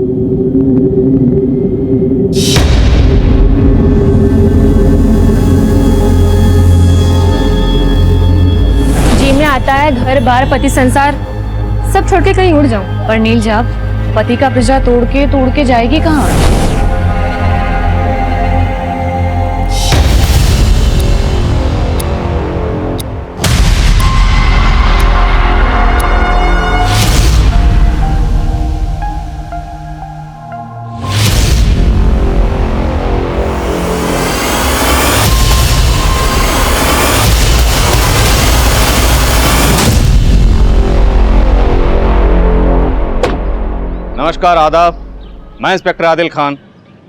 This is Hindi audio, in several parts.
जी में आता है घर बार पति संसार सब छोड़ के कहीं उड़ जाऊं, पर नील जाब पति का पिंजरा तोड़ के जाएगी कहाँ? नमस्कार, आदाब। मैं inspector Adil Khan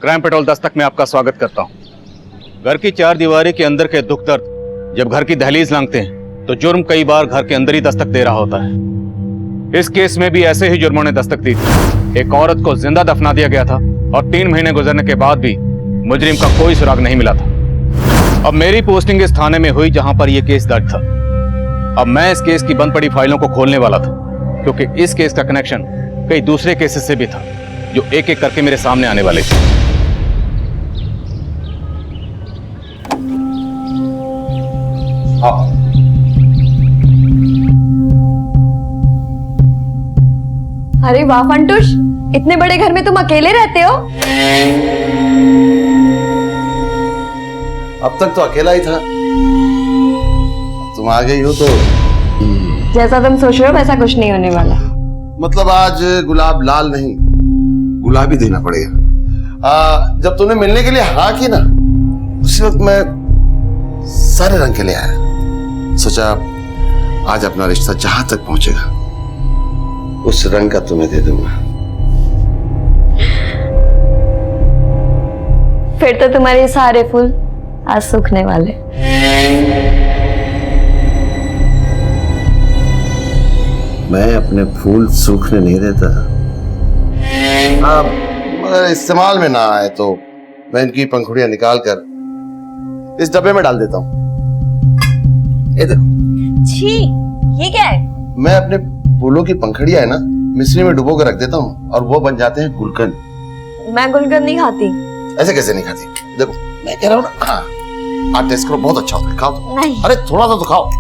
crime petrol Dastak में आपका स्वागत करता हूं। घर की चार दीवारी के अंदर के दुख दर्द जब घर की दहलीज लांघते हैं तो जुर्म कई बार घर के अंदर ही दस्तक दे रहा होता है। इस केस में भी ऐसे ही जुर्मों ने दस्तक दी थी। एक औरत को जिंदा दफना दिया गया था और 3 महीने गुजरने के बाद भी मुजरिम का कोई सुराग नहीं मिला था। अब मेरी पोस्टिंग इस थाने में हुई जहां पर यह केस दर्ज था। अब मैं इस केस की बंद पड़ी फाइलों को खोलने वाला था, क्योंकि इस केस का कनेक्शन कई दूसरे केसेस से भी था जो एक एक करके मेरे सामने आने वाले थे। अरे वाह फंटूश, इतने बड़े घर में तुम अकेले रहते हो? अब तक तो अकेला ही था, तुम आ गई हो तो जैसा तुम सोच रहे हो वैसा कुछ नहीं होने वाला। मतलब आज गुलाब लाल नहीं गुलाबी देना पड़ेगा। जब तुमने मिलने के लिए हाँ की ना, उसी वक्त मैं सारे रंग के लिए आया। सोचा आज अपना रिश्ता जहां तक पहुंचेगा उस रंग का तुम्हें दे दूंगा। फिर तो तुम्हारे सारे फूल आज सूखने वाले। मैं अपने फूल सूखने नहीं देता। मगर इस्तेमाल में ना आए तो मैं इनकी पंखुड़ियां निकाल कर इस डब्बे में डाल देता हूँ। छी, ये क्या है? मैं अपने फूलों की पंखुड़ियां है ना मिश्री में डुबो कर रख देता हूँ और वो बन जाते हैं गुलकंद। मैं गुलकंद नहीं खाती। ऐसे कैसे नहीं खाती? देखो मैं कह रहा हूँ ना, हाँ आप टेस्ट करो, बहुत अच्छा होता है, खाओ तो। नहीं। अरे थोड़ा सा तो खाओ।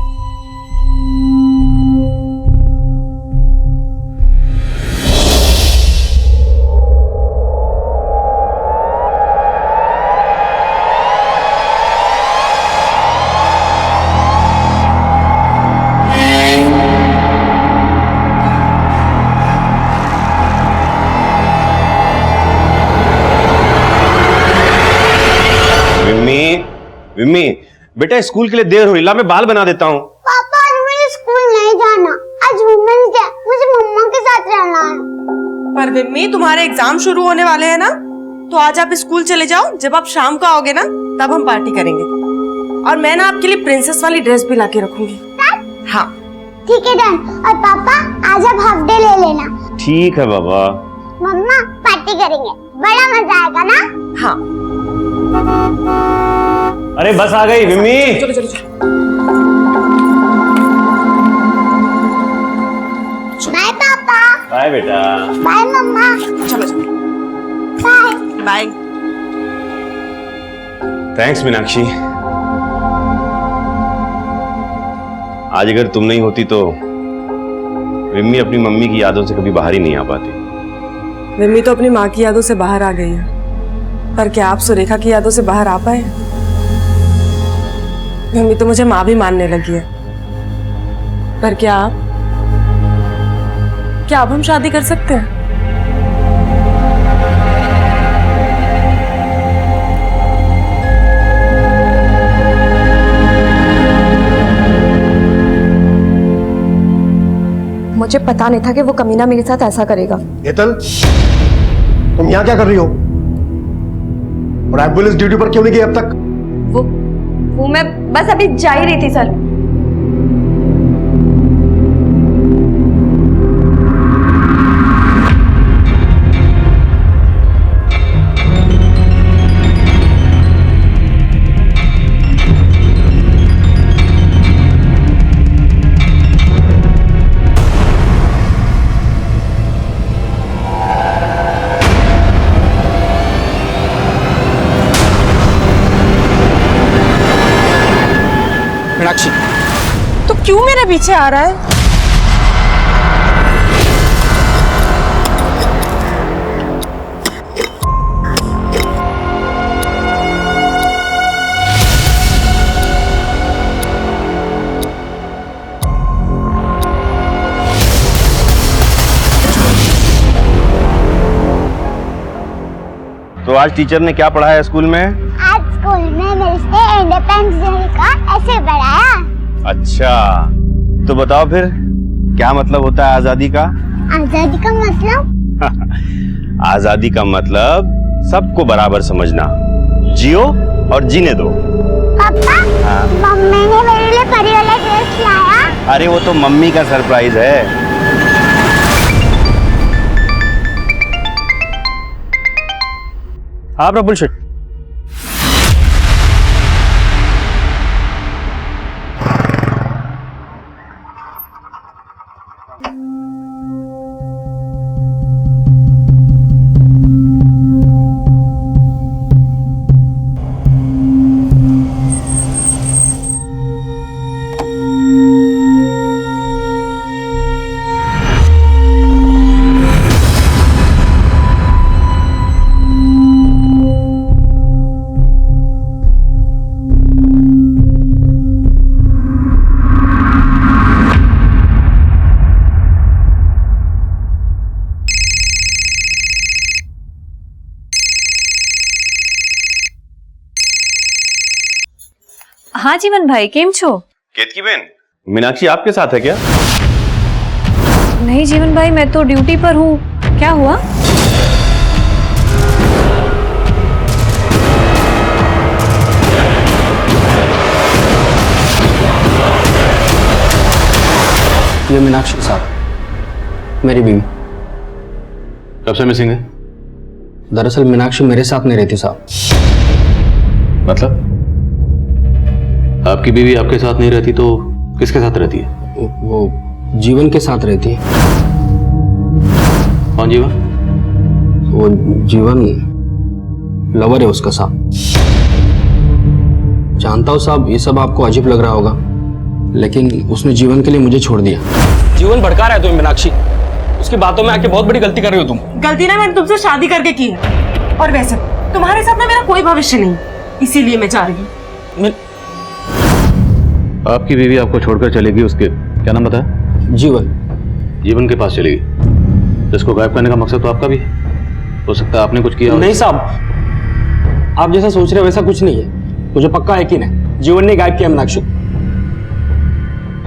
विम्मी, बेटा स्कूल के लिए देर हुई, ला मैं बाल बना देता हूँ। पापा आज मुझे स्कूल नहीं जाना, आज वुमेन्स डे, मुझे मम्मा के साथ रहना है। पर विम्मी तुम्हारे एग्जाम शुरू होने वाले हैं ना, तो आज आप स्कूल चले जाओ। जब आप शाम को आओगे ना तब हम पार्टी करेंगे, और मैं ना आपके लिए प्रिंसेस वाली ड्रेस भी लाके रखूंगी। हाँ ठीक है डन। और पापा आज आप हाफ डे ले लेना। ठीक है बाबा। मम्मा पार्टी करेंगे, बड़ा मजा आएगा ना? हाँ। अरे बस आ गई विम्मी। चलो चलो चलो। बाय पापा। बाय बेटा। बाय मम्मा। चलो चलो। Bye bye. थैंक्स मीनाक्षी। आज अगर तुम नहीं होती तो विम्मी अपनी मम्मी की यादों से कभी बाहर ही नहीं आ पाती। विम्मी तो अपनी माँ की यादों से बाहर आ गई है, पर क्या आप सुरेखा की यादों से बाहर आ पाए? विम्मी तो मुझे माँ भी मानने लगी है, पर क्या अब हम शादी कर सकते हैं? मुझे पता नहीं था कि वो कमीना मेरे साथ ऐसा करेगा। हेतल, तुम यहाँ क्या कर रही हो? और एम्बुलेंस ड्यूटी पर क्यों नहीं गई अब तक? वो मैं बस अभी जा ही रही थी सर। क्यों मेरे पीछे आ रहा है? तो आज टीचर ने क्या पढ़ाया स्कूल में? आज स्कूल में मिलते इंडिपेंडेंस डे का ऐसे पढ़ाया। अच्छा, तो बताओ फिर क्या मतलब होता है आजादी का? आजादी का मतलब? आजादी का मतलब सबको बराबर समझना, जियो और जीने दो। पापा, हाँ? मम्मी ने मेरे लिए परी वाला ड्रेस लाया। अरे वो तो मम्मी का सरप्राइज है। हाँ प्रफुल शेठ। हाँ जीवन भाई, केम छो? केतकी बेन, मीनाक्षी आपके साथ है क्या? नहीं जीवन भाई, मैं तो ड्यूटी पर हूँ। क्या हुआ? ये मीनाक्षी साहब, मेरी बीवी। कब से मिसिंग है? दरअसल मीनाक्षी मेरे साथ नहीं रहती साहब। मतलब आपकी बीवी आपके साथ नहीं रहती तो किसके साथ रहती है? वो जीवन के साथ रहती है। कौन जीवन? वो जीवन लवर है उसका साहब। जानता हूँ साहब, ये सब आपको अजीब लग रहा होगा, लेकिन उसने जीवन के लिए मुझे छोड़ दिया। जीवन भड़का रहा है तुम्हें मीनाक्षी, उसकी बातों में आके बहुत बड़ी गलती कर रही हो तुम। गलती ना मैंने तुमसे शादी करके की है, और वैसे तुम्हारे साथ ना मेरा कोई भविष्य नहीं, इसीलिए मैं जा रही हूँ। आपकी बीवी आपको छोड़कर चलेगी, उसके क्या नाम बताया? जीवन। जीवन के पास चलेगी। इसको गायब करने का मकसद तो आपका भी हो सकता है, आपने कुछ किया हो। नहीं साहब, आप जैसा सोच रहे हो वैसा कुछ नहीं है। मुझे पक्का यकीन है जीवन ने गायब किया मीनाक्षी।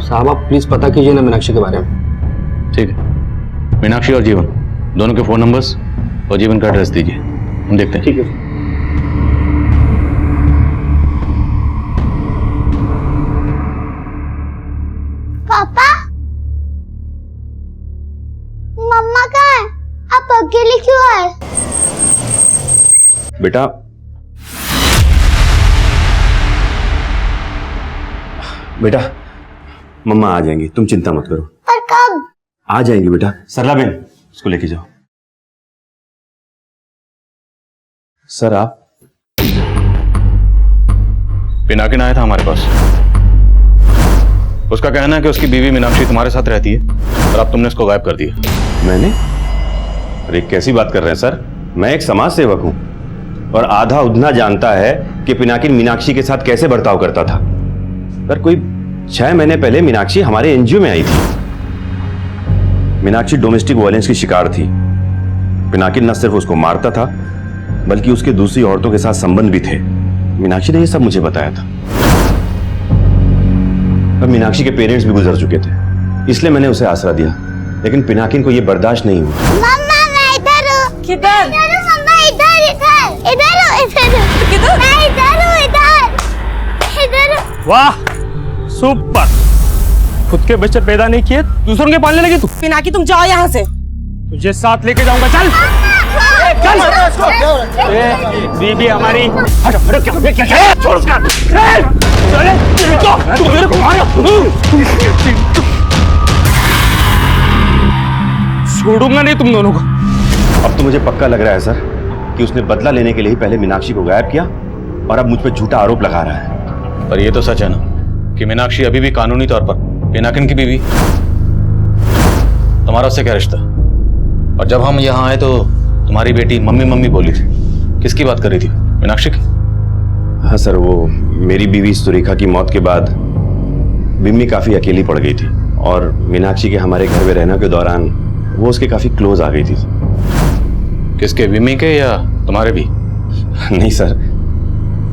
साहब आप प्लीज पता कीजिए ना मीनाक्षी के बारे में। ठीक है, मीनाक्षी और जीवन दोनों के फोन नंबर्स और जीवन का एड्रेस दीजिए, हम देखते हैं। ठीक है। पापा, मम्मा कहाँ है? आप अकेले क्यों आए? बेटा, बेटा मम्मा आ जाएंगी, तुम चिंता मत करो। पर कब? आ जाएंगी बेटा। सरला बेन, इसको लेके जाओ। सर आप? पिनाकिन आया था हमारे पास। उसका कहना है कि उसकी बीवी मीनाक्षी तुम्हारे साथ रहती है और अब तुमने उसको गायब कर दिया। मैंने? अरे कैसी बात कर रहे हैं सर, मैं एक समाज सेवक हूं और आधा उधना जानता है कि पिनाकिन मीनाक्षी के साथ कैसे बर्ताव करता था। सर कोई 6 महीने पहले मीनाक्षी हमारे एनजीओ में आई थी। मीनाक्षी डोमेस्टिक वायलेंस की शिकार थी। पिनाकिन न सिर्फ उसको मारता था बल्कि उसके दूसरी औरतों के साथ संबंध भी थे। मीनाक्षी ने ये सब मुझे बताया था। अब मीनाक्षी के पेरेंट्स भी गुजर चुके थे, इसलिए मैंने उसे आसरा दिया, लेकिन पिनाकिन को यह बर्दाश्त नहीं हुआ। मम्मा मैं इधर हूँ। किधर? इधर हूँ मम्मा, इधर इधर इधर हूँ, इधर हूँ। किधर? मैं इधर हूँ, इधर इधर हूँ। वाह सुपर, खुद के बच्चे पैदा नहीं किए दूसरों के पालने लगी तू। पिनाकी तुम जाओ यहाँ से। तुझे साथ लेके जाऊंगा, चल बीबी हमारी। हटो हटो, क्या क्या क्या छोड़ उसका। चले तू मेरे को मारो। छोड़ूंगा नहीं तुम दोनों को। अब तो मुझे पक्का लग रहा है सर कि उसने बदला लेने के लिए ही पहले मीनाक्षी को गायब किया और अब मुझ पर झूठा आरोप लगा रहा है। पर यह तो सच है ना कि मीनाक्षी अभी भी कानूनी तौर पर पिनाकिन की बीवी। तुम्हारा उससे क्या रिश्ता? और जब हम यहाँ आए तो तुम्हारी बेटी मम्मी मम्मी बोली थी। किसकी बात कर रही थी? मीनाक्षी की? हाँ सर, वो मेरी बीवी सुरेखा की मौत के बाद बिम्मी काफी अकेली पड़ गई थी और मीनाक्षी के हमारे घर में रहने के दौरान वो उसके काफी क्लोज आ गई थी। किसके, बिम्मी के या तुम्हारे भी? नहीं सर,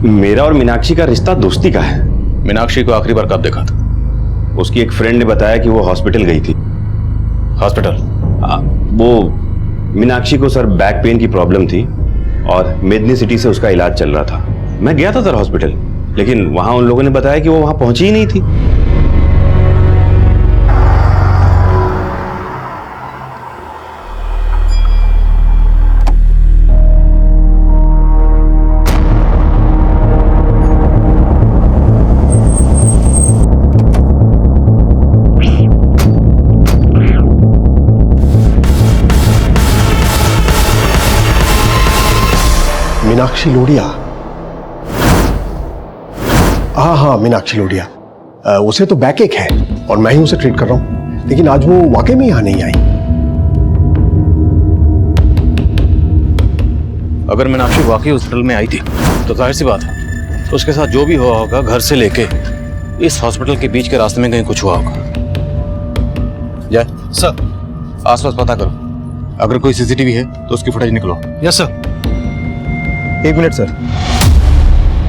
मेरा और मीनाक्षी का रिश्ता दोस्ती का है। मीनाक्षी को आखिरी बार कब देखा था? उसकी एक फ्रेंड ने बताया कि वो हॉस्पिटल गई थी। हॉस्पिटल? वो मीनाक्षी को सर बैक पेन की प्रॉब्लम थी और मेदनी सिटी से उसका इलाज चल रहा था। मैं गया था सर हॉस्पिटल, लेकिन वहां उन लोगों ने बताया कि वो वहां पहुंची ही नहीं थी। मीनाक्षी लोढ़िया? हाँ, मीनाक्षी लोढ़िया। उसे तो बैक एक है और मैं ही उसे ट्रीट कर रहा हूं, लेकिन आज वो वाकई में यहाँ नहीं आई। अगर मीनाक्षी वाकई हॉस्पिटल में आई थी तो जाहिर सी बात है तो उसके साथ जो भी हुआ होगा, घर से लेके इस हॉस्पिटल के बीच के रास्ते में कहीं कुछ हुआ होगा। जय सर, आसपास पता करो, अगर कोई सीसीटीवी है तो उसकी फुटेज निकलो। Yes sir. एक मिनट सर,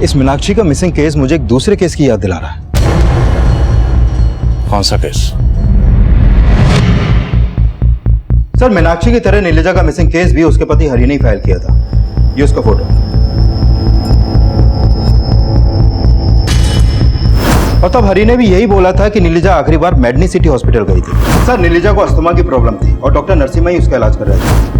इस मीनाक्षी का मिसिंग केस मुझे एक दूसरे केस की याद दिला रहा है। कौन सा केस? सर, मीनाक्षी की तरह नीलिजा का मिसिंग केस भी उसके पति हरि ने ही फाइल किया था। ये उसका फोटो। और तब हरि ने भी यही बोला था कि नीलिजा आखिरी बार मेडनी सिटी हॉस्पिटल गई थी। सर, नीलिजा को अस्थमा की प्रॉब्लम थी और डॉक्टर नरसिम्हा ही उसका इलाज कर रहे थे।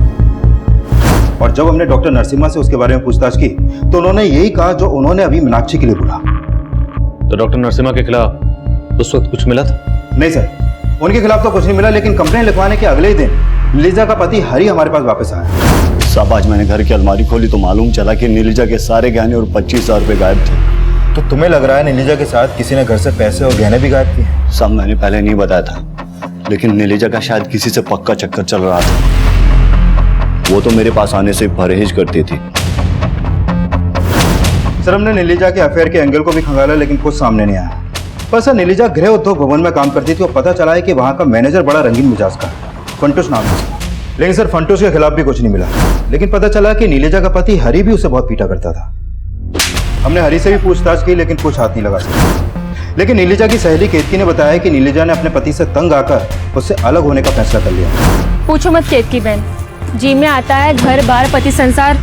और जब हमने डॉक्टर नरसिम्हा से उसके बारे में पूछताछ की तो उन्होंने यही कहा जो उन्होंने अभी मीनाक्षी के लिए बोला। तो डॉक्टर नरसिम्हा के खिलाफ उस वक्त कुछ मिला था? नहीं सर, उनके खिलाफ तो कुछ नहीं मिला, लेकिन कंप्लेंट लिखवाने के अगले ही दिन नीलिजा का पति हरि हमारे पास वापस आया। साहब, आज मैंने घर की अलमारी खोली तो मालूम चला कि नीलिजा के सारे गहने और 25,000 रुपए गायब थे। तो तुम्हें लग रहा है नीलिजा के साथ किसी ने घर से पैसे और गहने भी गायब किए? साहब, मैंने पहले नहीं बताया था, लेकिन नीलिजा का शायद किसी से पक्का चक्कर चल रहा था। वो तो मेरे पास आने से परहेज करती थी। सर, हमने नीलिजा के अफेयर के एंगल को भी खंगाला, लेकिन कुछ सामने नहीं आया। पर सर, नीलिजा गृह उद्योग भवन में काम करती थी और पता चला है कि वहां का मैनेजर बड़ा रंगीन मिजाज का है, फंटूस नाम है। लेकिन सर, फंटूस के खिलाफ भी कुछ नहीं मिला, लेकिन पता चला कि नीलिजा का पति हरि भी उसे बहुत पीटा करता था। हमने हरि से भी पूछताछ की, लेकिन कुछ हाथ नहीं लगा सका। लेकिन नीलिजा की सहेली केतकी ने बताया कि नीलिजा ने अपने पति से तंग आकर उससे अलग होने का फैसला कर लिया। पूछो मत केतकी बहन, जी में आता है घर बार पति संसार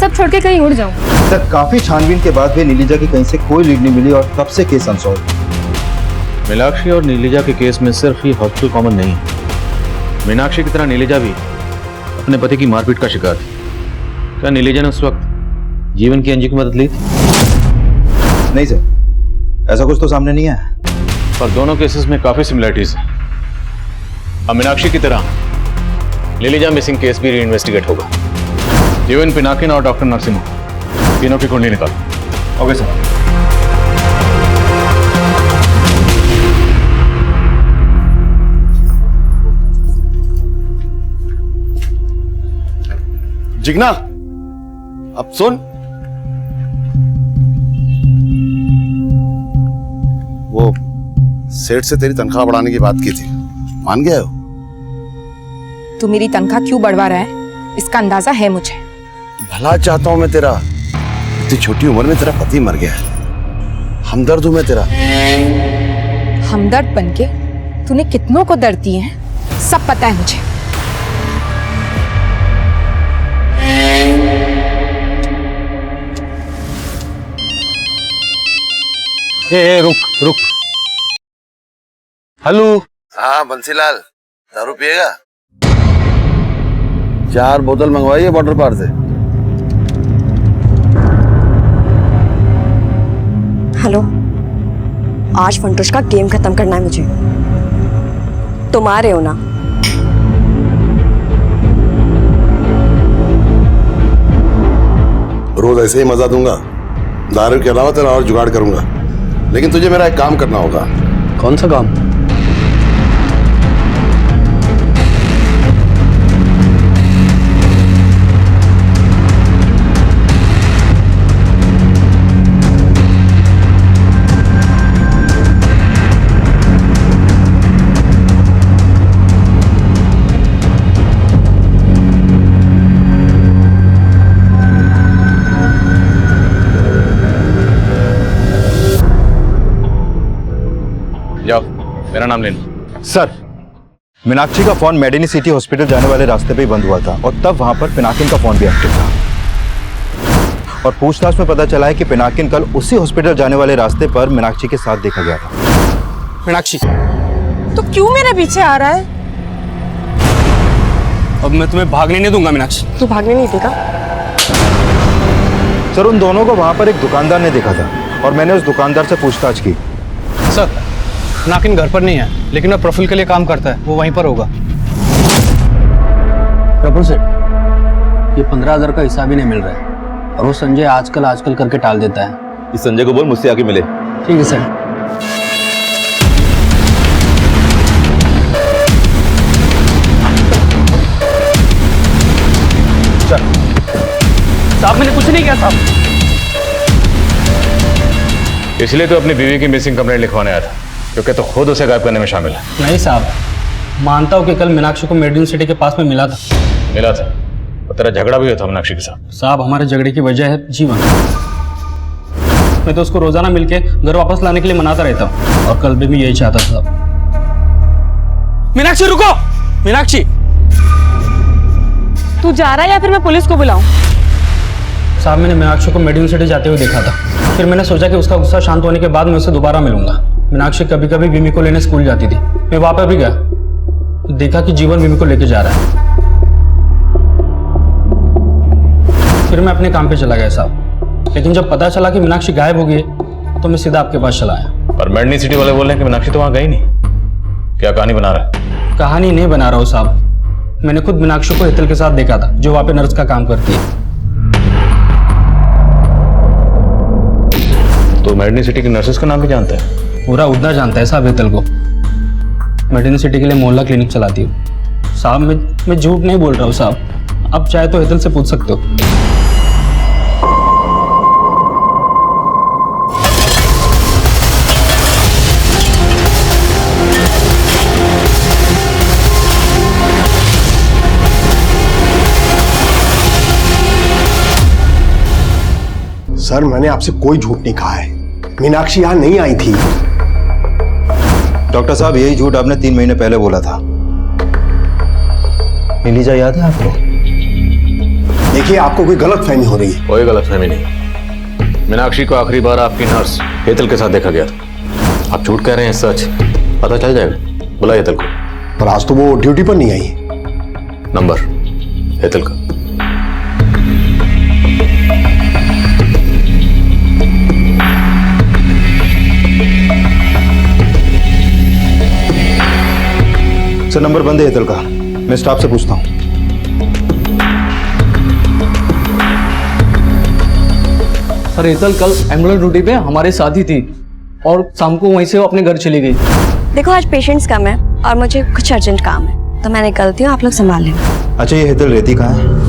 सब छोड़ के कहीं उड़ जाऊं। सर, काफी छानबीन के बाद भी नीलिजा की कहीं से कोई लीड नहीं मिली और तब से केस अनसॉल्व। मीनाक्षी और नीलिजा के केस में सिर्फ ही हॉस्पिटल कॉमन नहीं है। मीनाक्षी की तरह नीलिजा भी अपने पति की मारपीट का शिकार थी। क्या नीलिजा ने उस वक्त जीवन की अंजी की मदद ली थी? नहीं सर, ऐसा कुछ तो सामने नहीं है। पर दोनों केसेस में काफी सिमिलरिटीज हैं। अब मीनाक्षी की तरह नीलिजा मिसिंग केस भी रीइन्वेस्टिगेट होगा। जीवन, पिनाकिन और डॉक्टर नरसिम्हा तीनों की कुंडली निकालो। Okay sir. जिग्ना, अब सुन, वो सेठ से तेरी तनख्वाह बढ़ाने की बात की थी, मान गया हो? तू मेरी तनख्वाह क्यों बढ़वा रहा है इसका अंदाजा है मुझे। भला चाहता हूं मैं तेरा। इतनी छोटी उम्र में तेरा पति मर गया है, हमदर्द हूं मैं तेरा। हमदर्द बनके तूने कितनों को दर्द दिए हैं सब पता है मुझे। रुक। हेलो। हाँ बंसीलाल, दारू पिएगा? 4 बोतल मंगवाइए वाटर पार्क से। हेलो, आज फंटूश का गेम खत्म करना है मुझे। तुम आ रहे हो ना? रोज ऐसे ही मजा दूंगा, दारू के अलावा तेरा और जुगाड़ करूंगा, लेकिन तुझे मेरा एक काम करना होगा। कौन सा काम? मेरा नाम लेना। सर, मीनाक्षी का फोन मेडिनी सिटी हॉस्पिटल जाने वाले रास्ते पे ही बंद हुआ था और तब वहां पर पिनाकिन का फोन भी एक्टिव था। और पूछताछ में पता चला है कि पिनाकिन कल उसी हॉस्पिटल जाने वाले रास्ते पर मीनाक्षी के साथ देखा गया था। मीनाक्षी, तो क्यों मेरे पीछे आ रहा है? अब मैं तुम्हें भागने नहीं दूंगा मीनाक्षी। तू भागने नहीं देगा? सर, उन दोनों को वहां पर एक दुकानदार ने देखा था और मैंने उस दुकानदार से पूछताछ की। सर, पिनाकिन घर पर नहीं है, लेकिन वो प्रफुल्ल के लिए काम करता है, वो वहीं पर होगा। प्रफुल्ल सेठ, ये 15,000 का हिसाब ही नहीं मिल रहा है और वो संजय आजकल करके टाल देता है। इस संजय को बोल मुझसे आके मिले। ठीक है सर। साहब, मैंने कुछ नहीं किया साहब। इसलिए तो अपनी बीवी की मिसिंग कंप्लेंट लिखवाने आया था, क्योंकि तो खुद उसे गायब करने में शामिल है। नहीं साहब, मानता हूँ कि कल मीनाक्षी को मेडिन सिटी के पास में मिला था। और तेरा झगड़ा भी हुआ था मीनाक्षी के साथ। साहब, हमारे झगड़े की वजह है जीवन। मैं तो उसको रोजाना मिलके घर वापस लाने के लिए मनाता रहता हूँ और कल भी मैं यही चाहता था। मीनाक्षी रुको! मीनाक्षी, तू जा रहा है या फिर मैं पुलिस को बुलाऊं? साहब, मैंने मीनाक्षी को मेडिन सिटी जाते हुए देखा था। फिर मैंने सोचा कि उसका गुस्सा शांत होने के बाद मैं उससे दोबारा मिलूंगा। मीनाक्षी कभी कभी विमी को लेने स्कूल जाती थी। मैं वहां पर भी गया, देखा कि जीवन विमी को लेके जा रहा है। फिर मैं अपने काम पे चला गया साहब, लेकिन जब पता चला कि मीनाक्षी गायब हो गई तो मैं सीधा आपके पास चला आया। और मेडिनी सिटी वाले बोल रहे हैं कि मीनाक्षी तो वहां गई नहीं। क्या कहानी बना रहा है? कहानी नहीं बना रहा हूँ साहब, मैंने खुद मीनाक्षी को हेतल के साथ देखा था, जो वहां पे नर्स का काम करती है। तो मेडिनी सिटी की नर्सेस का नाम भी जानता है? पूरा उधना जानता है साहब हेतल को। मेडिनी सिटी के लिए मोहल्ला क्लिनिक चलाती हूँ साहब। मैं झूठ नहीं बोल रहा हूँ साहब, आप चाहे तो हेतल से पूछ सकते हो। सर, मैंने आपसे कोई झूठ नहीं कहा है। मीनाक्षी यहाँ नहीं आई थी। डॉक्टर साहब, यही झूठ आपने 3 महीने पहले बोला था। नीलिजा याद है आपको? देखिए, आपको कोई गलतफहमी हो रही है। कोई गलतफहमी नहीं। मीनाक्षी को आखिरी बार आपकी नर्स हेतल के साथ देखा गया था। आप झूठ कह रहे हैं, सच पता चल जाएगा। बुलाइए हेतल को। पर आज तो वो ड्यूटी पर नहीं आई। नंबर हेतल का। सर, नंबर बंद है हेतल का। मैं स्टाफ से पूछता हूँ। सर, हेतल कल एम्बुलेंस ड्यूटी पे हमारे साथ ही थी और शाम को वहीं से वो अपने घर चली गई। देखो, आज पेशेंट्स कम है और मुझे कुछ अर्जेंट काम है, तो मैं निकलती हूँ, आप लोग संभाल लेना। अच्छा, ये हेतल रहती कहाँ है?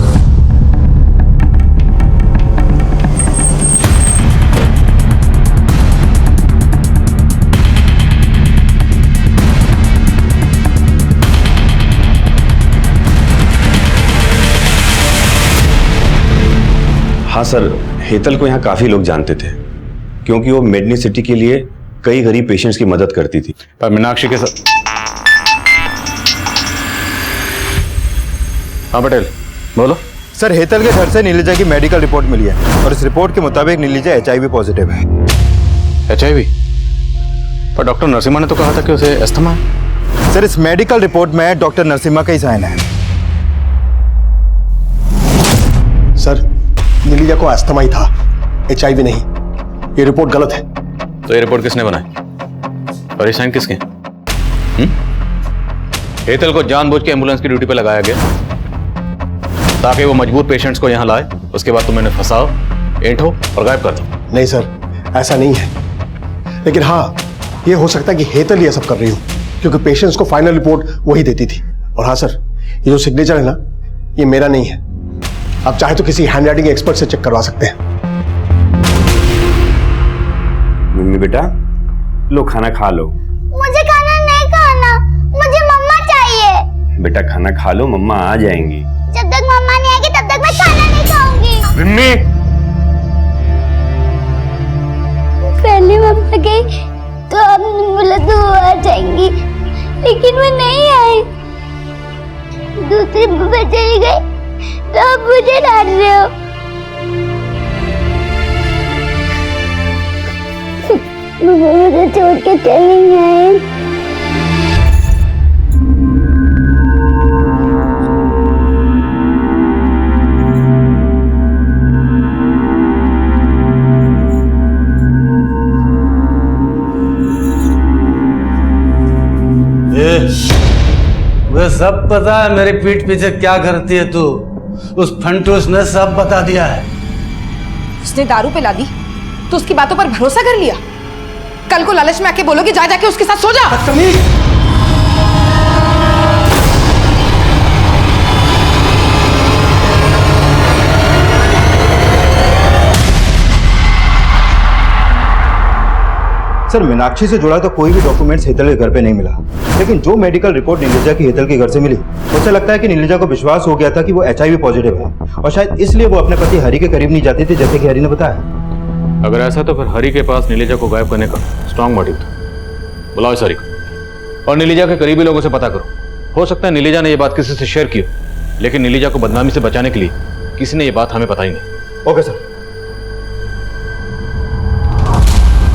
हाँ सर, हेतल को यहाँ काफी लोग जानते थे क्योंकि वो मेडिनी सिटी के लिए कई गरीब पेशेंट्स की मदद करती थी। पर मीनाक्षी के साथ। हाँ पटेल, बोलो। सर, हेतल के घर से नीलिजा की मेडिकल रिपोर्ट मिली है और इस रिपोर्ट के मुताबिक नीलिजा HIV पॉजिटिव है। HIV? पर डॉक्टर नरसिम्हा ने तो कहा था कि उसे अस्थमा है। सर, इस मेडिकल रिपोर्ट में डॉक्टर नरसिम्हा का ही साइन है। सर, नीलिजा को अस्थमा ही था, HIV नहीं। ये रिपोर्ट गलत है। तो ये रिपोर्ट किसने बनाई और ये साइन किसके? हेतल को जानबूझ के एम्बुलेंस की ड्यूटी पे लगाया गया ताकि वो मजबूर पेशेंट्स को यहाँ लाए, उसके बाद तुम इन्हें फंसाओ, ऐंठो और गायब कर दो। नहीं सर, ऐसा नहीं है। लेकिन हाँ, ये हो सकता है कि हेतल ये सब कर रही हो, क्योंकि पेशेंट्स को फाइनल रिपोर्ट वही देती थी। और हाँ सर, ये जो सिग्नेचर है ना, ये मेरा नहीं है। आप चाहे तो किसी हैंडराइटिंग एक्सपर्ट से चेक करवा सकते हैं। मम्मी बेटा, लो खाना खा लो। मुझे खाना नहीं खाना, मुझे मम्मा चाहिए। बेटा खाना खा लो, मम्मा आ जाएंगी। जब तक मम्मा नहीं आएगी तब तक मैं खाना नहीं खाऊंगी। मम्मी, पहले मम्मा गई तो अब बोला तो आ जाएंगी। मुझे डांट रहे हो? मुझे छोड़ के चली गई। मुझे सब पता है मेरी पीठ पीछे क्या करती है तू। उस फंटूस ने सब बता दिया है। उसने दारू पिला दी तो उसकी बातों पर भरोसा कर लिया। कल को लालच में आके बोलोगे जा जाके उसके साथ सो जा। सर मीनाक्षी से जुड़ा तो कोई भी डॉक्यूमेंट्स हेतल के घर पे नहीं मिला, लेकिन जो मेडिकल रिपोर्ट नीलिजा की हेतल के घर से मिली उससे लगता है कि नीलिजा को विश्वास हो गया था कि वो HIV पॉजिटिव है और शायद इसलिए वो अपने पति हरि के करीब नहीं जाती थी, जैसे कि हरि ने बताया। अगर ऐसा तो फिर हरि के पास नीलिजा को गायब करने का स्ट्रांग मोटिव था। बुलाओ इस हरि को और नीलिजा के करीबी लोगों से पता करो। हो सकता है नीलिजा ने यह बात किसी से शेयर की हो, लेकिन नीलिजा को बदनामी से बचाने के लिए किसी ने यह बात हमें बताई नहीं। Okay sir.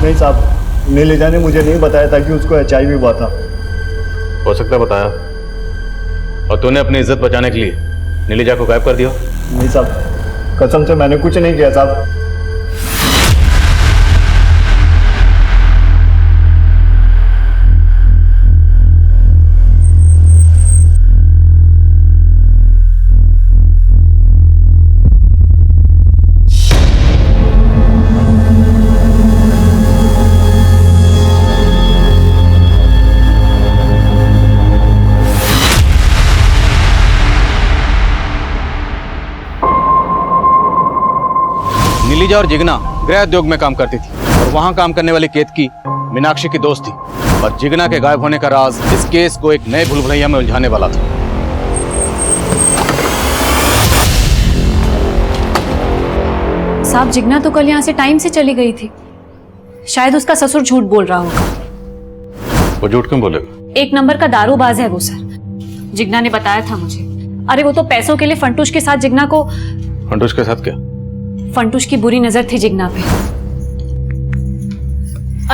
नहीं साहब, नीलिजा ने मुझे नहीं बताया था कि उसको HIV हुआ था। हो सकता है बताया, और तूने अपनी इज्जत बचाने के लिए नीलिजा को गायब कर दिया। नहीं साहब, कसम से मैंने कुछ नहीं किया साहब। नीलिजा और जिगना गृह उद्योग में काम करती थी और वहां काम करने वाली केतकी मीनाक्षी की दोस्त थी, और जिगना के गायब होने का राज इस केस को एक नए भूलभुलैया में उलझाने वाला था। साहब, जिगना तो कल यहाँ से टाइम से चली गई थी। शायद उसका ससुर झूठ बोल रहा होगा। वो झूठ क्यों बोलेगा? एक नंबर का दारूबाज है वो सर। जिगना ने बताया था मुझे। अरे वो तो पैसों के लिए फंटूश के साथ जिगना को। फंटूश के साथ क्या? फंटूश की बुरी नजर थी जिगना पे।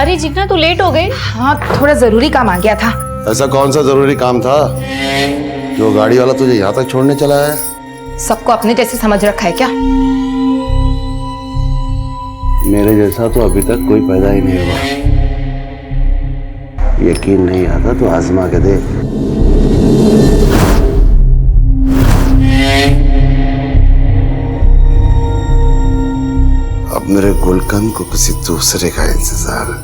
अरे जिगना तू लेट हो गई। हाँ, थोड़ा जरूरी काम आ गया था। ऐसा कौन सा जरूरी काम था जो गाड़ी वाला तुझे यहाँ तक छोड़ने चला है? सबको अपने जैसे समझ रखा है क्या? मेरे जैसा तो अभी तक कोई पैदा ही नहीं हुआ। यकीन नहीं आता तो आजमा के देख। अब मेरे गुलकंद को किसी दूसरे का इंतजार है।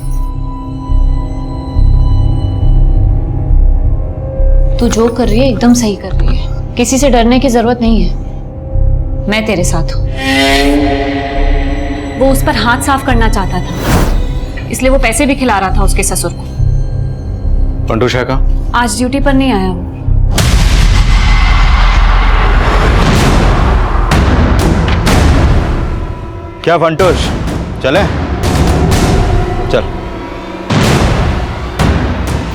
तू जो कर रही है एकदम सही कर रही है। किसी से डरने की जरूरत नहीं है। मैं तेरे साथ हूं। वो उस पर हाथ साफ करना चाहता था, इसलिए वो पैसे भी खिला रहा था उसके ससुर को। फंटूश है कहाँ? आज ड्यूटी पर नहीं आया वो। क्या फंटूश, चले? चल।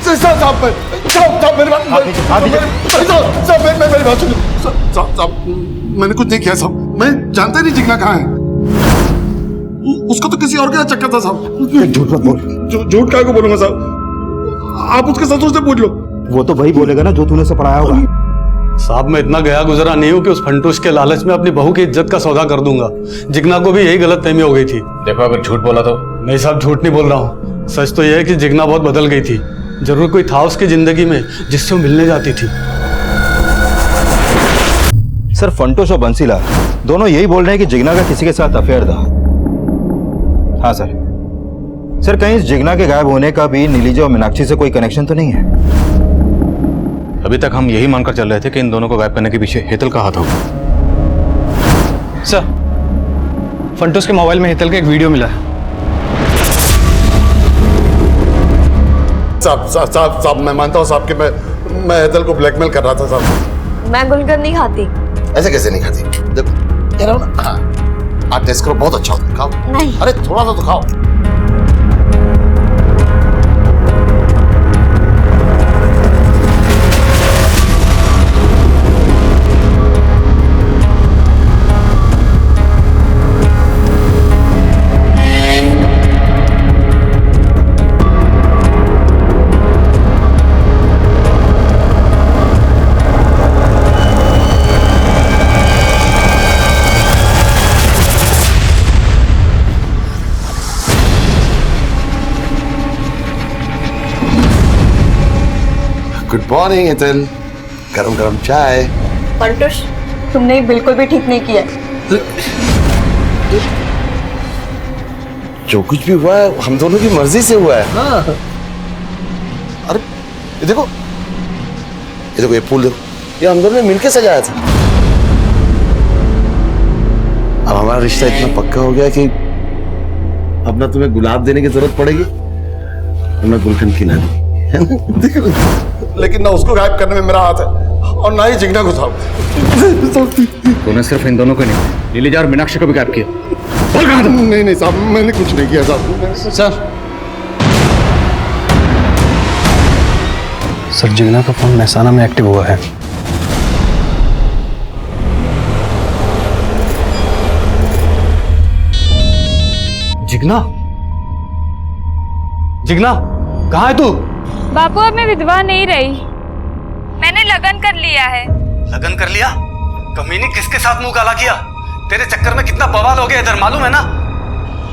साहब मेरी बात सुनो। साहब मैंने कुछ नहीं किया साहब। मैं जानता नहीं जिगना कहाँ है। उसको तो किसी और का चक्कर था साहब। झूठ मत बोल। झूठ काहे को बोलूंगा साहब? आप उसके ससुर से पूछ लो। वो तो वही बोलेगा ना जो तूने उसे पढ़ाया होगा। साहब मैं इतना गया गुजरा नहीं हूँ कि उस फंटूश के लालच में अपनी बहू की इज्जत का सौदा कर दूंगा। जिगना को भी यही गलतफहमी हो गई थी। देखो अगर झूठ बोला तो। नहीं साहब, झूठ नहीं बोल रहा हूँ। सच तो यह है कि जिगना बहुत बदल गई थी। जरूर कोई था उसकी जिंदगी में जिससे वो मिलने जाती थी। सर फंटूश और बंसीलाल दोनों यही बोल रहे हैं कि जिगना का किसी के साथ अफेयर था। हाँ सर। सर कहीं इस जिगना के गायब होने का भी नीलिजा और मीनाक्षी से कोई कनेक्शन तो नहीं है? अभी तक हम यही मानकर चल रहे थे कि इन दोनों को गायब करने के पीछे हेतल का हाथ होगा। सर, फंटूश के मोबाइल में हेतल का एक वीडियो मिला है। साहब मैं मानता हूँ साहब कि मैं हेतल को ब्लैकमेल कर रहा था साहब। मैं गुलकंद नहीं खाती। ऐसे कैसे नहीं खाती? देखो कह रहा हूँ ना। हाँ, आप टेस्ट करो, बहुत अच्छा होता है। खाओ। नहीं। अरे थोड़ा सा तो खाओ। गुड मॉर्निंग हेतल, गरम गरम चाय। पंटुष, तुमने बिल्कुल भी ठीक नहीं किया। जो कुछ भी हुआ है हम दोनों की मर्जी से हुआ है। हाँ। अरे ये देखो, ये फूल देखो, ये हम दोनों ने मिलकर सजाया था। अब हमारा रिश्ता इतना पक्का हो गया कि अब ना तुम्हें गुलाब देने की जरूरत पड़ेगी और ना गुलकंद खिलाने, है ना? देखो, लेकिन ना उसको गायब करने में मेरा हाथ है और ना ही जिगना को साहब। तूने सिर्फ इन दोनों को नहीं, नीलिजा और मीनाक्षी को भी गायब किया। नहीं साहब, मैंने कुछ नहीं किया साहब। सर जिगना का फोन महसाना में एक्टिव हुआ है। जिगना, जिगना कहाँ है तू? बापू अब मैं विधवा नहीं रही, मैंने लगन कर लिया है। लगन कर लिया? कमीनी किसके साथ मुंह काला किया? तेरे चक्कर में कितना बवाल हो गया इधर, मालूम है ना?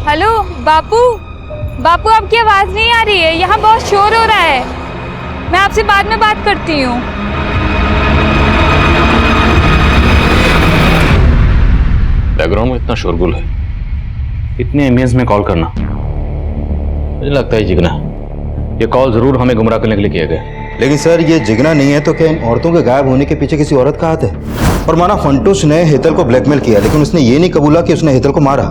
हेलो बापू, बापू आपकी आवाज नहीं आ रही है, यहाँ बहुत शोर हो रहा है। मैं आपसे बाद में बात करती हूँ। बैकग्राउंड में इतना शोरगुल है, इतने एमबीएंस में कॉल करना, मुझे लगता है जिगना ये कॉल जरूर हमें गुमराह करने के लिए किया गया। लेकिन सर ये जिगना नहीं है तो क्या इन औरतों के गायब होने के पीछे किसी औरत का हाथ है? और माना फंटूस ने हेतल को ब्लैकमेल किया, लेकिन उसने ये नहीं कबूला कि उसने हेतल को मारा।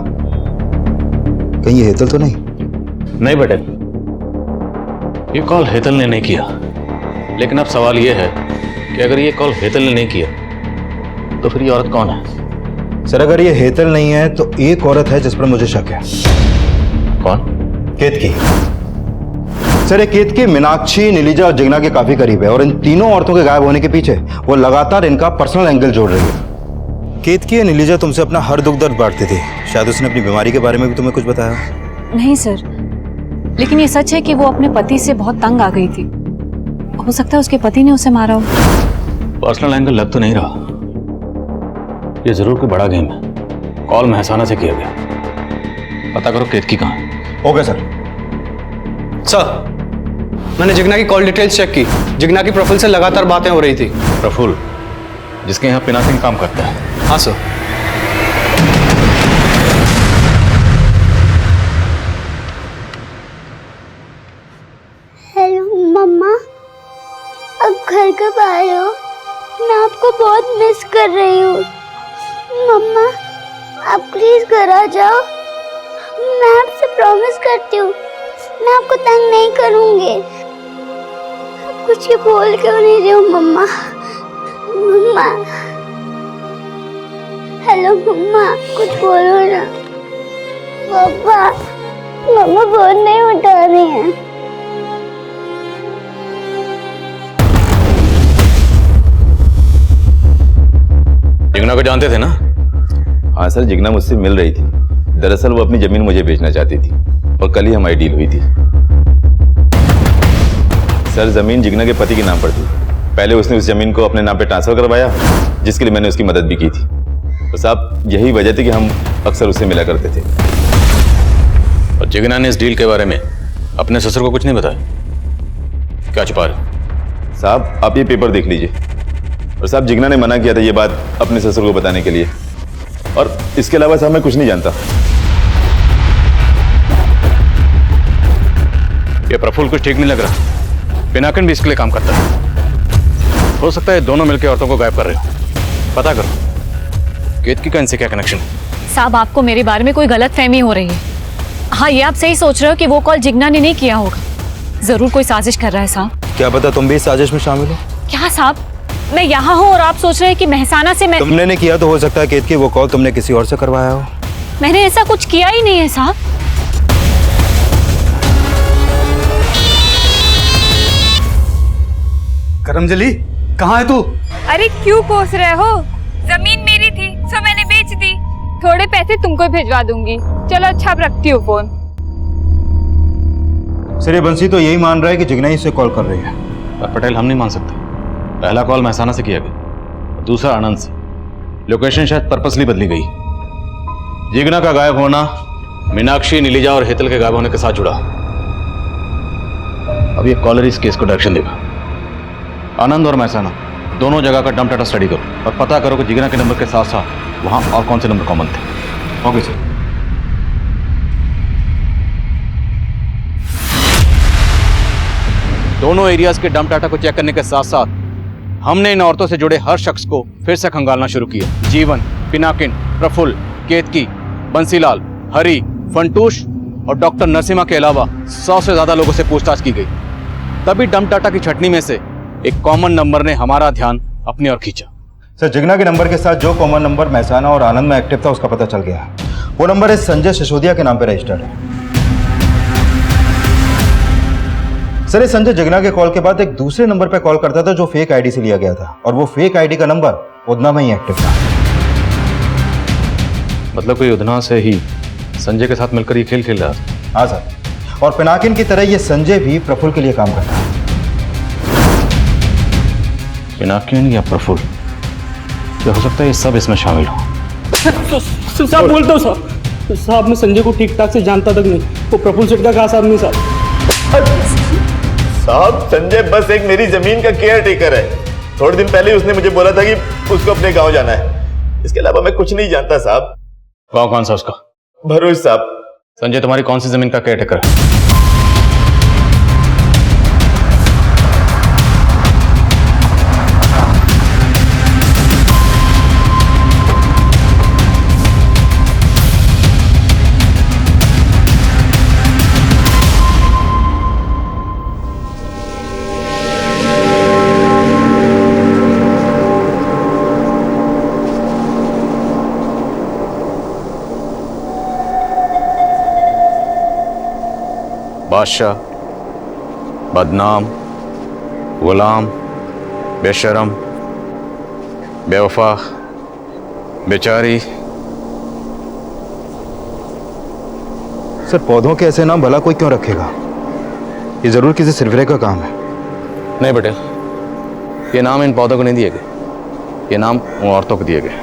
कहीं ये हेतल तो नहीं? नहीं बेटे, ये कॉल हेतल ने नहीं किया। लेकिन अब सवाल ये है कि अगर ये कॉल हेतल ने नहीं किया तो फिर ये औरत कौन है? सर अगर ये हेतल नहीं है तो एक औरत है जिस पर मुझे शक है। कौन? केतकी। सर ये केतकी मीनाक्षी, नीलिजा और जिगना के काफी करीब है और इन तीनों औरतों के गायब होने के पीछे वो लगातार इनका पर्सनल एंगल जोड़ रही है। केतकी, नीलिजा तुमसे अपना हर दुख दर्द बांटती थी, शायद उसने अपनी बीमारी के बारे में भी तुम्हें कुछ बताया? नहीं सर, लेकिन ये सच है कि वो अपने पति से बहुत तंग आ गई थी। हो सकता है उसके पति ने उसे मारा हो। पर्सनल एंगल लग तो नहीं रहा, ये जरूर कोई बड़ा गेम है। कॉल महसाना से किया गया, पता करो केतकी कहाँ है। Okay sir. सर मैंने जिगना की कॉल डिटेल्स चेक की, जिगना की प्रोफाइल से लगातार बातें हो रही थी। प्रफुल्ल, जिसके यहाँ पिनाकिंग काम करता है? हाँ सर। हेलो मम्मा, अब घर कब आ रहे हो? मैं आपको बहुत मिस कर रही हूँ। मम्मा आप प्लीज घर आ जाओ, मैं आपसे प्रॉमिस करती हूँ मैं आपको तंग नहीं करूँगी। आप कुछ बोल क्यों नहीं रहे हो मम्मा? मम्मा हेलो मम्मा, कुछ बोलो ना। पापा, मम्मा फोन नहीं उठा रही हैं। जिगना को जानते थे ना? हाँ सर, जिगना मुझसे मिल रही थी। दरअसल वो अपनी जमीन मुझे बेचना चाहती थी और कल ही हमारी डील हुई थी। सर जमीन जिगना के पति के नाम पर थी। पहले उसने उस जमीन को अपने नाम पे ट्रांसफर करवाया, जिसके लिए मैंने उसकी मदद भी की थी। तो साहब यही वजह थी कि हम अक्सर उससे मिला करते थे। और जिगना ने इस डील के बारे में अपने ससुर को कुछ नहीं बताया? क्या छुपा रहे? साहब आप ये पेपर देख लीजिए। और साहब जिगना ने मना किया था ये बात अपने ससुर को बताने के लिए, और इसके अलावा साहब मैं कुछ नहीं जानता। ये प्रफुल्ल कुछ ठीक नहीं लग रहा। पिनाकिन भी इसके लिए काम करता है। हो सकता है दोनों मिलकर औरतों को गायब कर रहे हो। पता करो केतकी का इनसे क्या कनेक्शन है। साहब आपको मेरे बारे में कोई गलत फहमी हो रही है। हाँ ये आप सही सोच रहे हो कि वो कॉल जिगना ने नहीं किया होगा, जरूर कोई साजिश कर रहा है साहब। क्या पता तुम भी इस साजिश में शामिल हो? क्या साहब, मैं यहाँ हूँ और आप सोच रहे हैं कि महसाना से मैं... तुमने नहीं किया तो हो सकता है केतकी वो कॉल तुमने किसी और से करवाया हो। मैंने ऐसा कुछ किया ही नहीं है साहब। करमजली कहाँ है तू? अरे क्यों कोस रहे हो? जमीन मेरी थी सो मैंने बेच दी, थोड़े पैसे तुमको भिजवा दूंगी। चलो अच्छा अब रखती हूँ फोन। सर ये बंसी तो यही मान रहा है कि जिगना ही से कॉल कर रही है। पर पटेल हम नहीं मान सकते। पहला कॉल महसाना से किया गया, दूसरा आनंद से। लोकेशन शायद पर्पसली बदली गई। जिगना का गायब होना मीनाक्षी, नीलिजा और हेतल के गायब होने के साथ जुड़ा। अब ये कॉलर इस केस को डायरेक्शन देगा। आनंद और महसाना दोनों जगह का डंप डाटा स्टडी करो और पता करो कि जिगना के नंबर के साथ साथ वहां और कौन से नंबर कॉमन थे। Okay sir. दोनों एरियाज के डंप डाटा को चेक करने के साथ साथ हमने इन औरतों से जुड़े हर शख्स को फिर से खंगालना शुरू किया। जीवन, पिनाकिन, प्रफुल्ल, केतकी, बंसीलाल, हरी, फंटूश और डॉक्टर नरसिम्हा के अलावा 100 से ज्यादा लोगों से पूछताछ की गई। तभी डंप डाटा की छटनी में से एक कॉमन नंबर ने हमारा ध्यान अपनी ओर खींचा। सर, जिगना के नंबर के साथ जो कॉमन नंबर महसाना और आनंद में एक्टिव था उसका पता चल गया। वो नंबर है संजय सिसोदिया के नाम पे रजिस्टर्ड है। सर, ये संजय जिगना के कॉल के बाद एक दूसरे नंबर पे कॉल करता था जो फेक आईडी से लिया गया था, और वो फेक आईडी का नंबर उधना में ही एक्टिव था। मतलब कोई उधना से ही संजय के साथ मिलकर ये खेल खेल रहा था। हाँ सर, और पिनाकिन की तरह ये संजय भी प्रफुल्ल के लिए काम करता है। पिनाकिन या प्रफुल्ल, तो हो सकता है ये सब इसमें शामिल हो। साहब बोलता हूँ साहब, मैं संजय को ठीक ठाक से जानता तक नहीं। वो प्रफुल्ल सेठ का खास आदमी साहब, संजय बस एक मेरी जमीन का केयर टेकर है। थोड़े दिन पहले उसने मुझे बोला था कि उसको अपने गांव जाना है। इसके अलावा मैं कुछ नहीं जानता साहब। गांव कौन सा उसका? भरूच साहब। संजय तुम्हारी कौन सी जमीन का केयर टेकर है? बादशाह, बदनाम, गुलाम, बेशरम, बेवफा, बेचारी। सर, पौधों के ऐसे नाम भला कोई क्यों रखेगा? ये जरूर किसी सिरफिरे का काम है। नहीं बेटे, ये नाम इन पौधों को नहीं दिए गए, ये नाम उन औरतों को दिए गए।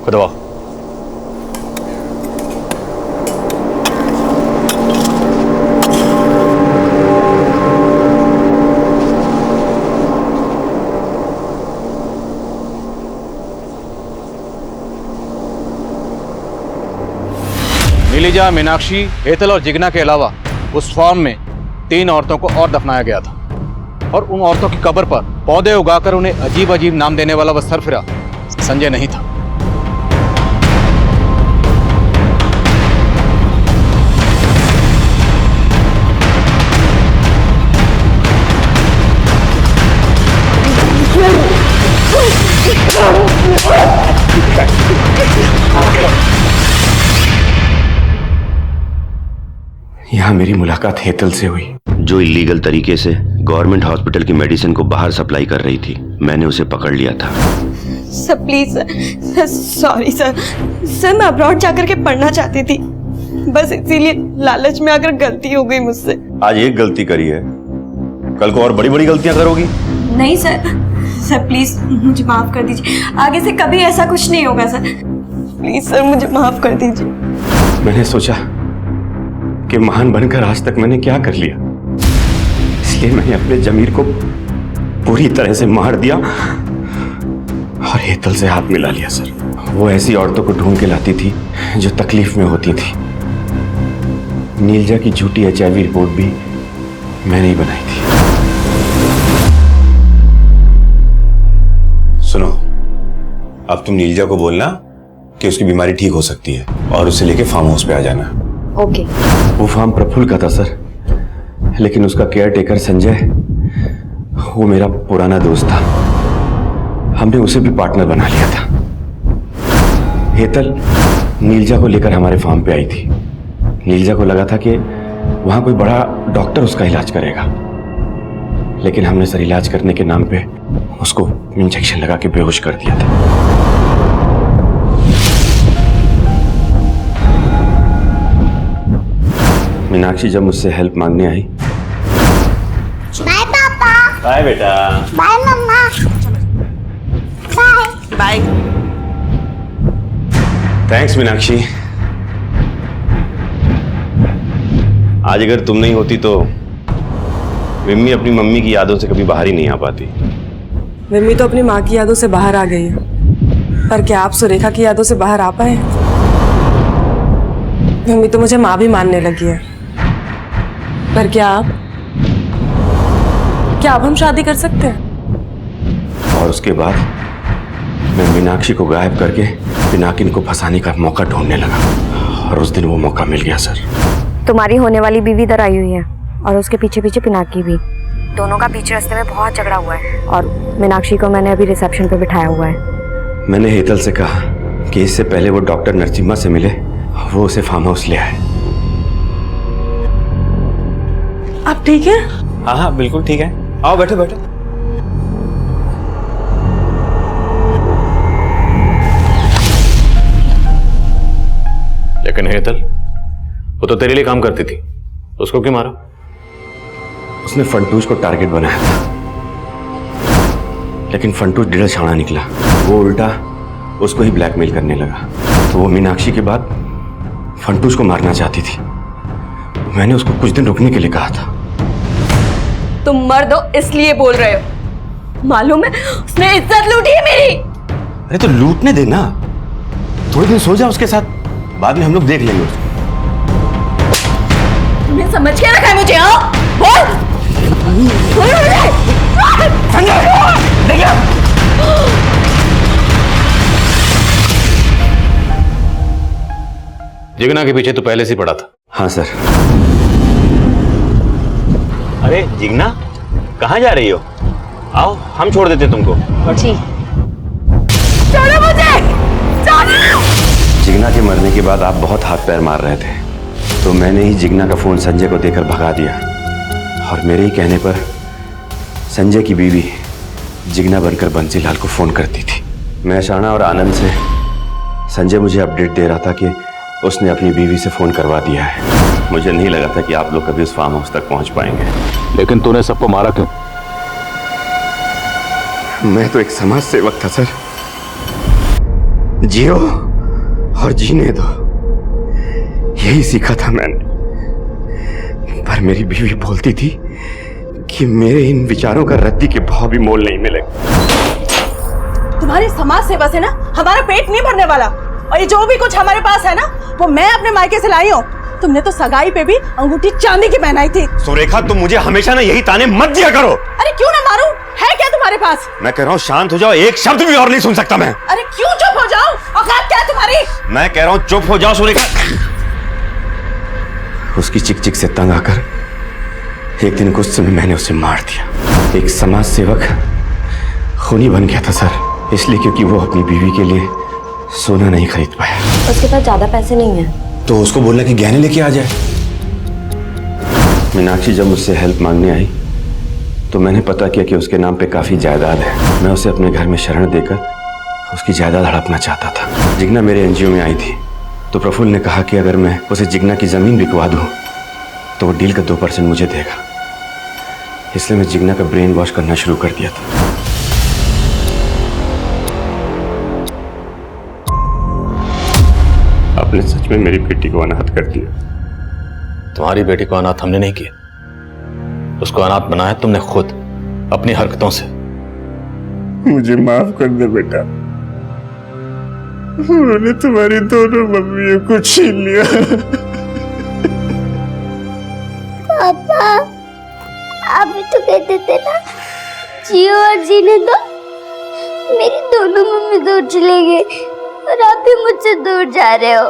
खुदवा। नीलिजा, मीनाक्षी, हेतल और जिगना के अलावा उस फार्म में 3 औरतों को और दफनाया गया था, और उन औरतों की कब्र पर पौधे उगाकर उन्हें अजीब अजीब नाम देने वाला वह सरफिरा संजय नहीं था। यहाँ मेरी मुलाकात हेतल से हुई, जो इलीगल तरीके से गवर्नमेंट हॉस्पिटल की मेडिसिन को बाहर सप्लाई कर रही थी। मैंने उसे पकड़ लिया था। Sir please sir, sorry sir. Sir, मैं अब्रॉड जाकर के पढ़ना चाहती थी, बस इसीलिए लालच में आकर गलती हो गई मुझसे। आज एक गलती करी है, कल को और बड़ी बड़ी गलतियां करोगी। नहीं सर, सर प्लीज मुझे माफ कर दीजिए। आगे से कभी ऐसा कुछ नहीं होगा सर। प्लीज सर, मुझे माफ कर दीजिए। मैंने सोचा कि महान बनकर आज तक मैंने क्या कर लिया, इसलिए मैंने अपने जमीर को पूरी तरह से मार दिया और हेतल से हाथ मिला लिया। सर, वो ऐसी औरतों को ढूंढ के लाती थी जो तकलीफ में होती थी। नीलजा की झूठी HIV रिपोर्ट भी मैंने ही बनाई थी। सुनो, अब तुम नीलजा को बोलना कि उसकी बीमारी ठीक हो सकती है और उसे लेके फार्म हाउस पे आ जाना। ओके। वो फार्म प्रफुल्ल का था सर, लेकिन उसका केयर टेकर संजय, वो मेरा पुराना दोस्त था। हमने उसे भी पार्टनर बना लिया था। हेतल नीलजा को लेकर हमारे फार्म पे आई थी। नीलजा को लगा था कि वहां कोई बड़ा डॉक्टर उसका इलाज करेगा, लेकिन हमने सर इलाज करने के नाम पे उसको इंजेक्शन लगा के बेहोश कर दिया था। मीनाक्षी जब मुझसे हेल्प मांगने आई। बाय पापा। बाय बेटा। बाय मम्मा। बाय। बाय। थैंक्स मीनाक्षी। आज अगर तुम नहीं होती तो विम्मी अपनी मम्मी की यादों से कभी बाहर ही नहीं आ पाती। विम्मी तो अपनी माँ की यादों से बाहर आ गई है, पर क्या आप सुरेखा की यादों से बाहर आ पाए? विम्मी तो मुझे माँ भी मानने लगी है, पर क्या अब हम शादी कर सकते हैं? और उसके बाद मैं मीनाक्षी को गायब करके पिनाकिन को फंसाने का मौका ढूंढने लगा, और उस दिन वो मौका मिल गया सर। तुम्हारी होने वाली बीवी इधर आई हुई है और उसके पीछे पीछे पिनाकी भी। दोनों का बीच रास्ते में बहुत झगड़ा हुआ है और मीनाक्षी को मैंने अभी रिसेप्शन पे बिठाया हुआ है। मैंने हेतल से कहा कि इससे पहले वो डॉक्टर नरसिम्हा से मिले, वो उसे फार्म हाउस ले आए। आप ठीक है? हाँ हाँ बिल्कुल ठीक है, आओ बैठो बैठो। लेकिन हेतल, वो तो तेरे लिए काम करती थी, उसको क्यों मारा? उसने फंटूज को टारगेट बनाया था, लेकिन फंटूज डिडल छाना निकला। वो उल्टा उसको ही ब्लैकमेल करने लगा, तो वो मीनाक्षी के बाद फंटूज को मारना चाहती थी। मैंने उसको कुछ दिन रुकने के लिए कहा था। तुम मर्द हो इसलिए बोल रहे हो, मालूम है उसने इज्जत लूटी है मेरी। अरे तो लूटने देना, थोड़े दिन सो जा उसके साथ, बाद में हम लोग देख लेंगे उसको। तुमने समझ के रखा है मुझे? हाँ बोल जिगना के पीछे तो पहले से पड़ा था। हाँ सर। अरे जिगना, कहाँ जा रही हो? आओ हम छोड़ देते तुमको। छोड़ो मुझे, छोड़ो। जिगना के मरने के बाद आप बहुत हाथ पैर मार रहे थे, तो मैंने ही जिगना का फोन संजय को देकर भगा दिया, और मेरे ही कहने पर संजय की बीवी जिगना बनकर बंसीलाल को फोन करती थी। मैं शाना और आनंद से संजय मुझे अपडेट दे रहा था कि उसने अपनी बीवी से फोन करवा दिया है। मुझे नहीं लगा था कि आप लोग कभी उस फार्म हाउस तक पहुंच पाएंगे। लेकिन तूने सबको मारा क्यों? मैं तो एक समाज सेवक था सर। जियो और जीने दो, यही सीखा था मैंने। पर मेरी बीवी बोलती थी कि मेरे इन विचारों का रद्दी के भाव भी मोल नहीं मिलेगा। तुम्हारी समाज सेवा से ना हमारा पेट नहीं भरने वाला, और ये जो भी कुछ हमारे पास है ना वो मैं अपने मायके से लाई हूँ। तुमने तो सगाई पे भी अंगूठी चांदी की पहनाई थी। सुरेखा तुम मुझे हमेशा ना यही ताने मत दिया करो। अरे क्यों ना मारूं, है क्या तुम्हारे पास? मैं कह रहा हूँ शांत हो जाओ, एक शब्द भी और नहीं सुन सकता मैं। अरे क्यों चुप हो जाओ, औकात क्या है तुम्हारी? मैं कह रहा हूँ चुप हो जाओ सुरेखा। उसकी चिक चिक से तंग आकर एक दिन गुस्से में मैंने उसे मार दिया। एक समाज सेवक खूनी बन गया था सर, इसलिए क्योंकि वो अपनी बीवी के लिए सोना नहीं खरीद पाया। उसके पास ज्यादा पैसे नहीं है, तो उसको बोलना कि गहने लेके आ जाए। मीनाक्षी जब मुझसे हेल्प मांगने आई तो मैंने पता किया कि उसके नाम पे काफी जायदाद है। मैं उसे अपने घर में शरण देकर उसकी जायदाद हड़पना चाहता था। जिगना मेरे एनजीओ में आई थी, तो प्रफुल्ल ने कहा कि अगर मैं उसे जिगना की जमीन बिकवा दूं तो वो डील का 2% मुझे देगा। इसलिए मैं जिगना का ब्रेन वॉश करना शुरू कर दिया था। आपने सच में मेरी बेटी को अनाथ कर दिया। तुम्हारी बेटी को अनाथ हमने नहीं किया, उसको अनाथ बनाया तुमने खुद अपनी हरकतों से। मुझे माफ कर दे बेटा, उन्होंने तुम्हारी दोनों मम्मियों को छीन लिया। पापा, आप भी तो कहते थे ना जियो और जीने दो। मेरी दोनों मम्मी दूर चले गए और आप भी मुझसे दूर जा रहे हो।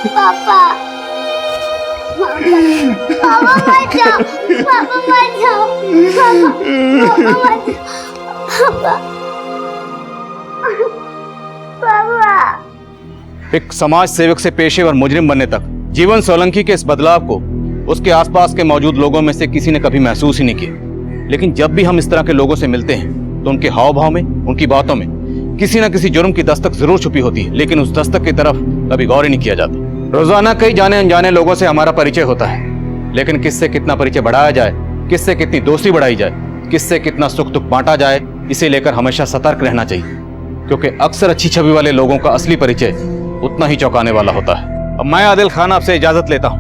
पापा, पापा मत जाओ, पापा मत जाओ, पापा मत जाओ, पापा। एक समाज सेवक से पेशेवर मुजरिम बनने तक जीवन सोलंकी के इस बदलाव को उसके आसपास के मौजूद लोगों में से किसी ने कभी महसूस ही नहीं किया। लेकिन जब भी हम इस तरह के लोगों से मिलते हैं तो उनके हाव भाव में, उनकी बातों में किसी न किसी जुर्म की दस्तक जरूर छुपी होती है, लेकिन उस दस्तक की तरफ कभी गौर ही नहीं किया जाता। रोजाना कई जाने अनजाने लोगों से हमारा परिचय होता है, लेकिन किससे कितना परिचय बढ़ाया जाए, किससे कितनी दोस्ती बढ़ाई जाए, किससे कितना सुख दुख बांटा जाए, इसे लेकर हमेशा सतर्क रहना चाहिए, क्योंकि अक्सर अच्छी छवि वाले लोगों का असली परिचय उतना ही चौंकाने वाला होता है। अब मैं आदिल खान आपसे इजाजत लेता हूं।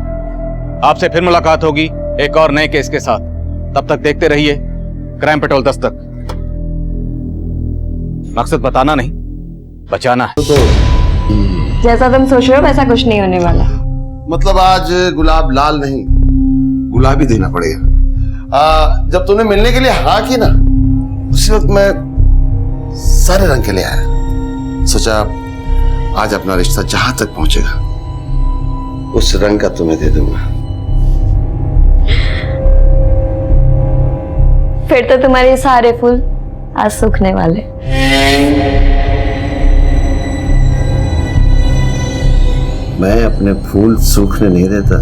आपसे फिर मुलाकात होगी एक और नए केस के साथ। तब तक देखते रहिए क्राइम पेट्रोल दस्तक। मकसद बताना नहीं, बचाना है। जैसा तुम सोच रहे हो वैसा कुछ नहीं होने वाला। मतलब आज गुलाब लाल नहीं गुलाबी देना पड़ेगा। जब तूने मिलने के लिए हाँ की ना, उसी वक्त मैं सारे रंग के लिए आया। सोचा आज अपना रिश्ता जहां तक पहुंचेगा उस रंग का तुम्हें दे दूंगा। फिर तो तुम्हारे सारे फूल आज सूखने वाले। मैं अपने फूल सूखने नहीं देता।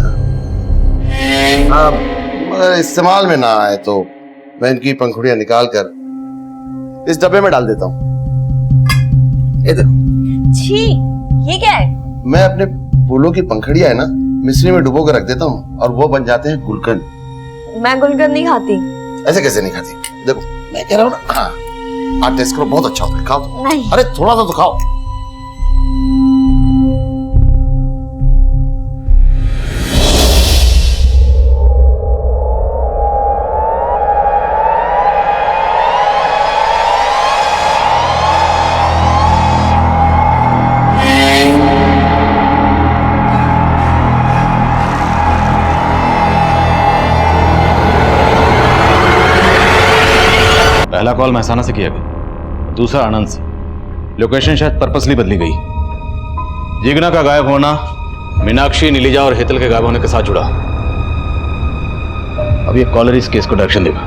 हाँ, मगर इस्तेमाल में ना आए तो मैं इनकी पंखुड़ियां निकाल कर इस डब्बे में डाल देता हूँ। ये देखो। छी, ये क्या है? मैं अपने फूलों की पंखुड़ियां है ना मिश्री में डुबो कर रख देता हूँ और वो बन जाते हैं गुलकंद। मैं गुलकंद नहीं खाती। ऐसे कैसे नहीं खाती? देखो मैं कह रहा हूँ ना, हाँ आप टेस्ट करो, बहुत अच्छा होता है, खाओ तो। नहीं। अरे थोड़ा सा तो खाओ। पहला कॉल महसाना से किया गया, दूसरा आनंद से। लोकेशन शायद पर्पसली बदली गई। जिग्ना का गायब होना मीनाक्षी, नीलिजा और हेतल के गायब होने के साथ जुड़ा। अब ये कॉलर इस केस को डायरेक्शन देगा।